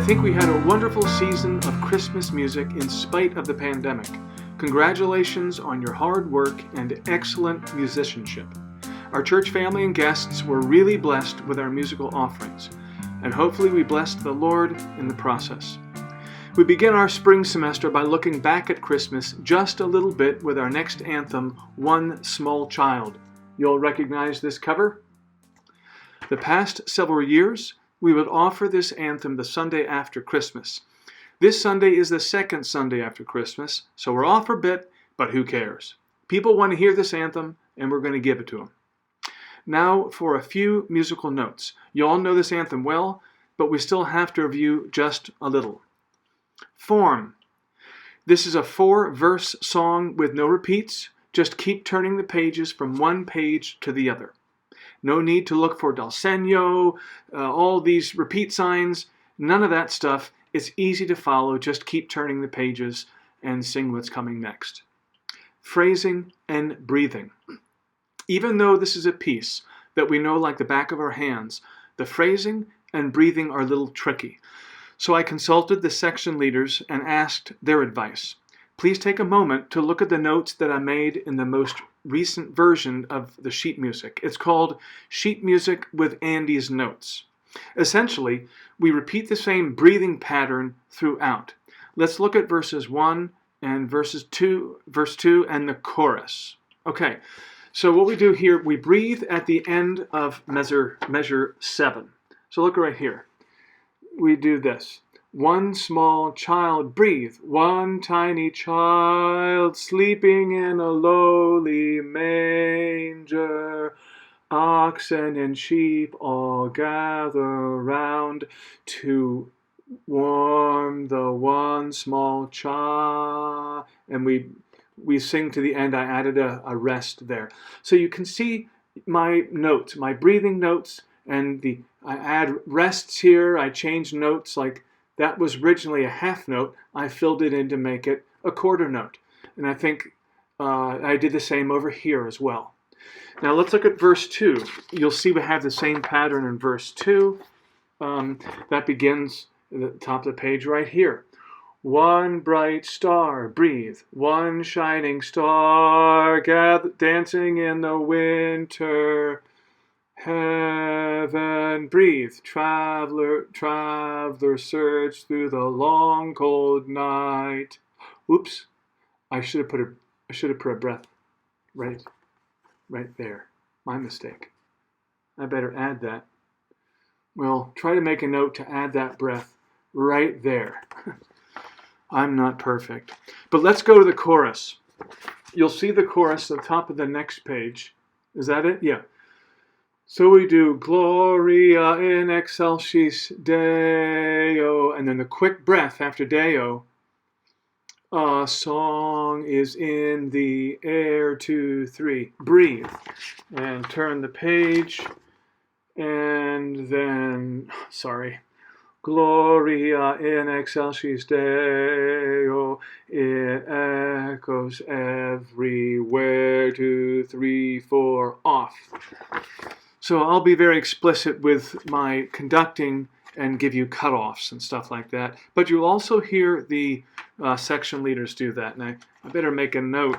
think we had a wonderful season of Christmas music in spite of the pandemic. Congratulations on your hard work and excellent musicianship. Our church family and guests were really blessed with our musical offerings, and hopefully we blessed the Lord in the process. We begin our spring semester by looking back at Christmas just a little bit with our next anthem, One Small Child. You'll recognize this cover? The past several years, we would offer this anthem the Sunday after Christmas. This Sunday is the second Sunday after Christmas, so we're off for a bit, but who cares? People want to hear this anthem, and we're going to give it to them. Now for a few musical notes. You all know this anthem well, but we still have to review just a little. Form. This is a 4-verse song with no repeats. Just keep turning the pages from one page to the other. No need to look for del segno, all these repeat signs, none of that stuff. It's easy to follow. Just keep turning the pages and sing what's coming next. Phrasing and breathing. Even though this is a piece that we know like the back of our hands, the phrasing and breathing are a little tricky. So I consulted the section leaders and asked their advice. Please take a moment to look at the notes that I made in the most recent version of the sheet music. It's called Sheet Music with Andy's Notes. Essentially, we repeat the same breathing pattern throughout. Let's look at verses 1 and verse 2 and the chorus. Okay, so what we do here, we breathe at the end of measure 7. So look right here. We do this. One small child, breathe. One tiny child sleeping in a lowly manger. Oxen and sheep all gather round to warm the one small child. And we sing to the end. I added a rest there. So you can see my notes, my breathing notes, and I add rests here. I change notes like that was originally a half note. I filled it in to make it a quarter note. And I think I did the same over here as well. Now let's look at verse 2. You'll see we have the same pattern in verse 2. That begins at the top of the page right here. One bright star, breathe. One shining star, dancing in the winter. Heaven, breathe. Traveler, search through the long cold night. Oops, I should have put a breath right there. My mistake. I better add that. Well, try to make a note to add that breath right there. I'm not perfect. But let's go to the chorus. You'll see the chorus at the top of the next page. Is that it? Yeah. So we do Gloria in excelsis Deo, and then the quick breath after Deo. A song is in the air, 2, 3. Breathe. And turn the page. And then, Gloria in excelsis Deo. It echoes everywhere, 2, 3, 4, off. So I'll be very explicit with my conducting and give you cutoffs and stuff like that. But you'll also hear the section leaders do that. And I better make a note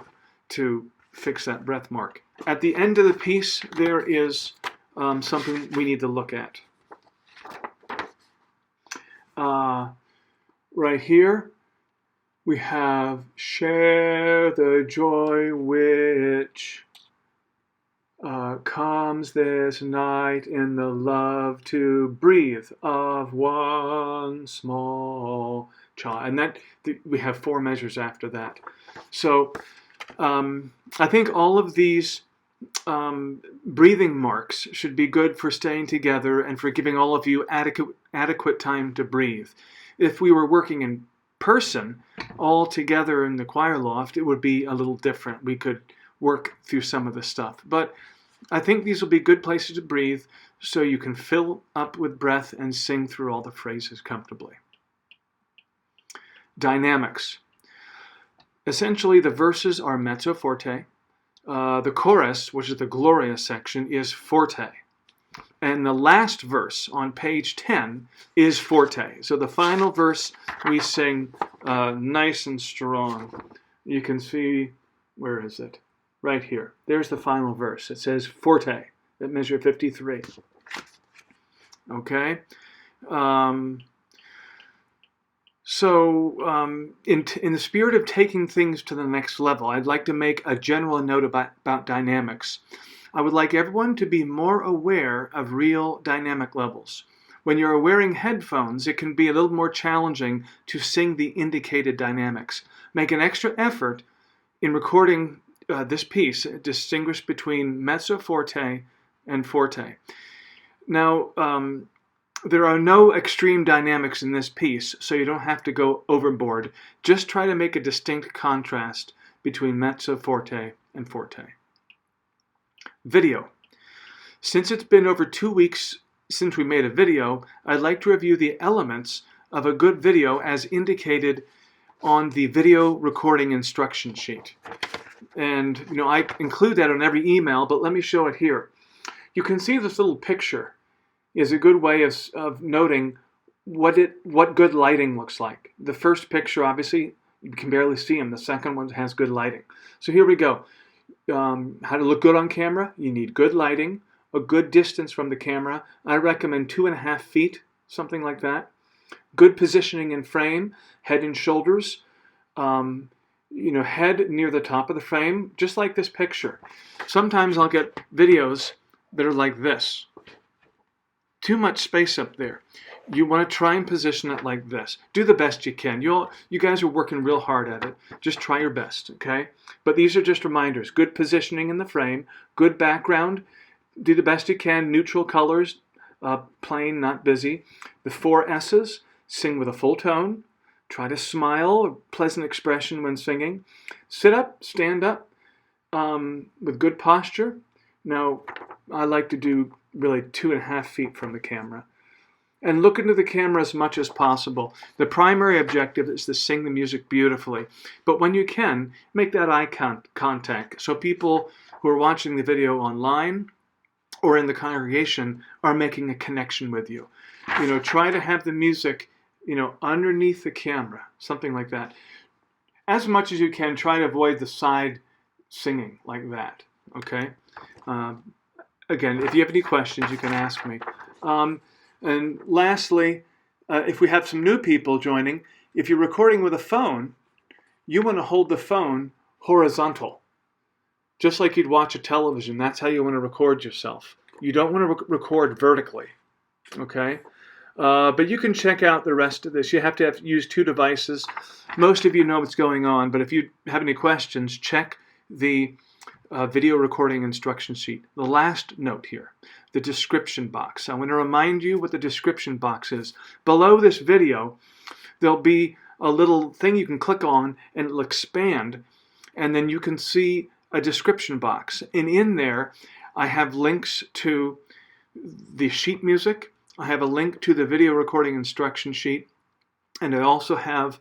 to fix that breath mark. At the end of the piece, there is something we need to look at. Right here, we have share the joy which comes this night in the love to breathe of one small child. And that we have 4 measures after that. So I think all of these breathing marks should be good for staying together and for giving all of you adequate time to breathe. If we were working in person all together in the choir loft, it would be a little different. We could work through some of the stuff. But I think these will be good places to breathe so you can fill up with breath and sing through all the phrases comfortably. Dynamics. Essentially, the verses are mezzo forte. The chorus, which is the Gloria section, is forte. And the last verse on page 10 is forte. So the final verse we sing nice and strong. You can see, where is it? Right here. There's the final verse. It says forte at measure 53. Okay? In the spirit of taking things to the next level, I'd like to make a general note about dynamics. I would like everyone to be more aware of real dynamic levels. When you're wearing headphones, it can be a little more challenging to sing the indicated dynamics. Make an extra effort in recording this piece, distinguish between mezzo forte and forte. Now, there are no extreme dynamics in this piece, so you don't have to go overboard. Just try to make a distinct contrast between mezzo forte and forte. Video. Since it's been over 2 weeks since we made a video, I'd like to review the elements of a good video as indicated on the video recording instruction sheet. And I include that on every email, but let me show it here. You can see this little picture is a good way of noting what good lighting looks like. The first picture, obviously, you can barely see them. The second one has good lighting. So here we go. How to look good on camera? You need good lighting, a good distance from the camera. I recommend 2.5 feet, something like that. Good positioning in frame, head and shoulders. Head near the top of the frame, just like this picture. Sometimes I'll get videos that are like this. Too much space up there. You want to try and position it like this. Do the best you can. You guys are working real hard at it. Just try your best, okay? But these are just reminders. Good positioning in the frame, good background. Do the best you can. Neutral colors, plain, not busy. The 4 S's, sing with a full tone. Try to smile, a pleasant expression when singing. Sit up, stand up, with good posture. Now, I like to do really 2.5 feet from the camera. And look into the camera as much as possible. The primary objective is to sing the music beautifully. But when you can, make that eye contact so people who are watching the video online or in the congregation are making a connection with you. Try to have the music, underneath the camera, something like that. As much as you can, try to avoid the side singing like that, okay? Again, if you have any questions, you can ask me. And lastly, if we have some new people joining, if you're recording with a phone, you want to hold the phone horizontal. Just like you'd watch a television, that's how you want to record yourself. You don't want to record vertically, okay? But you can check out the rest of this. You have to use 2 devices. Most of you know what's going on, but if you have any questions, check the video recording instruction sheet. The last note here, the description box. I want to remind you what the description box is. Below this video, there'll be a little thing you can click on and it'll expand, and then you can see a description box. And in there, I have links to the sheet music. I have a link to the video recording instruction sheet, and I also have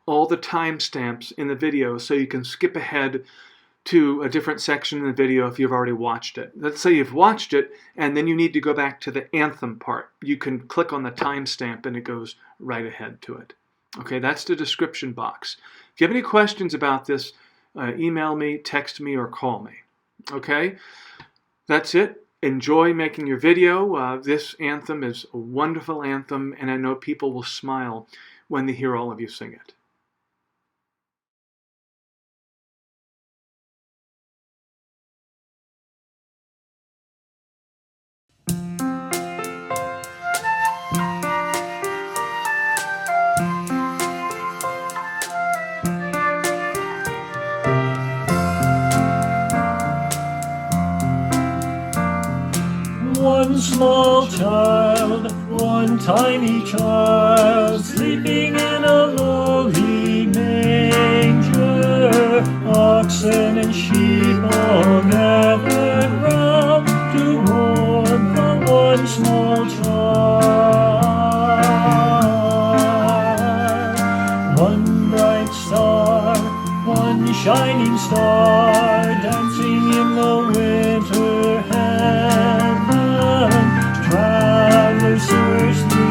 all the timestamps in the video so you can skip ahead to a different section in the video if you've already watched it. Let's say you've watched it and then you need to go back to the anthem part. You can click on the timestamp and it goes right ahead to it. Okay, that's the description box. If you have any questions about this, email me, text me, or call me. Okay, that's it. Enjoy making your video. This anthem is a wonderful anthem, and I know people will smile when they hear all of you sing it. One small child, one tiny child, sleeping in a lowly manger. Oxen and sheep all gathered round to mourn for one small child. One bright star, one shining star, dancing in the winter heaven.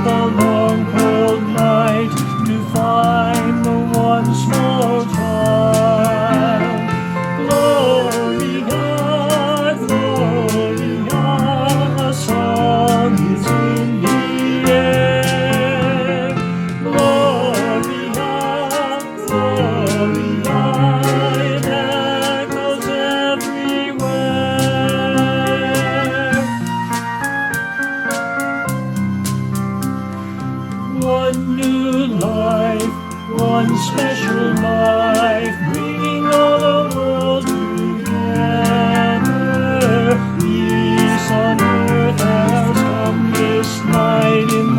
the long cold night to find the one small child. Gloria, Gloria, a song is in the air. Gloria, Gloria, it echoes everywhere. One new life, one special life, bringing all the world together. Peace on earth has come this night in